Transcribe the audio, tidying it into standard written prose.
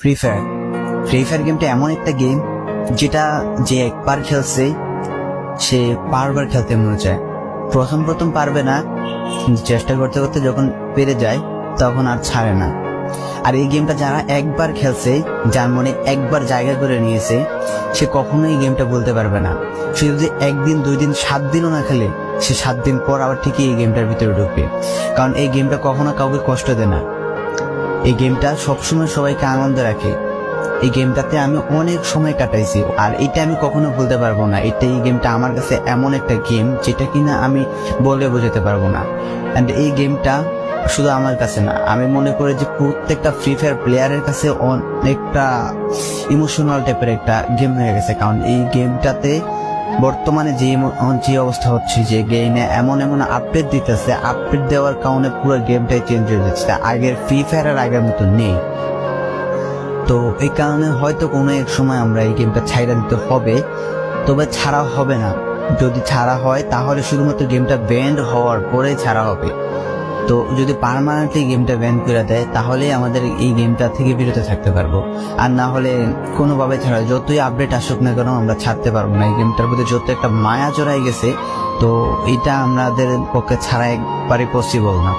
Free fire. Free fire গেমটা এমন একটা গেম যেটা যে একবার খেলছে সে বারবার খেলতে মনে চায়। প্রথম পারবে না, চেষ্টা করতে করতে যখন পেরে যায় তখন আর ছাড়ে না। আর এই গেমটা যারা একবার খেলছে, যার মনে একবার জায়গা করে নিয়েছে, সে কখনোই এই গেমটা বলতে পারবে না। সে যদি 1 দিন 2 দিন 7 দিনও না খেলে, সে 7 দিন পর আবার ঠিকই এই গেমটার ভিতরে ঢুকবে। কারণ এই গেমটা কখনো কাউকে কষ্ট দেয় না। এই গেমটা সবসময় সবাইকে আনন্দে রাখে। এই গেমটাতে আমি অনেক সময় কাটাইছি, আর এটা আমি কখনো ভুলতে পারবো না। এই গেমটা আমার কাছে এমন একটা গেম যেটা কিনা আমি বলে বোঝাতে পারবো না। অ্যান্ড এই গেমটা শুধু আমার কাছে না, আমি মনে করি যে প্রত্যেকটা ফ্রি ফায়ার প্লেয়ারের কাছে অনেকটা ইমোশনাল টাইপের একটা গেম হয়ে গেছে। কারণ এই গেমটাতে বর্তমানে যে অবস্থা হচ্ছে, যে গেমে এমন আপডেট দিতেছে, আপডেট দেওয়ার কারণে পুরো গেমটাই চেঞ্জ হয়ে যাচ্ছে। আগের ফ্রি ফায়ার আর আগের মতো নেই। তো এই কারণে হয়তো কোনো এক সময় আমরা এই গেমটা ছাইড়া দিতে হবে, তবে ছাড়া হবে না। যদি ছাড়া হয় তাহলে শুধুমাত্র গেমটা ব্যান্ড হওয়ার পরে ছাড়া হবে। তো যদি পার্মানেন্টলি গেমটা ব্যান করে দেয় তাহলে আমাদের এই গেমটা থেকে বিরত থাকতে পারবো। আর না হলে কোনোভাবে ছাড়া, যতই আপডেট আসুক না কেন আমরা ছাড়তে পারবো না। এই গেমটার প্রতি যত একটা মায়া জড়াই গেছে, তো এটা আমাদের পক্ষে ছাড়া একবারে পসিবল না।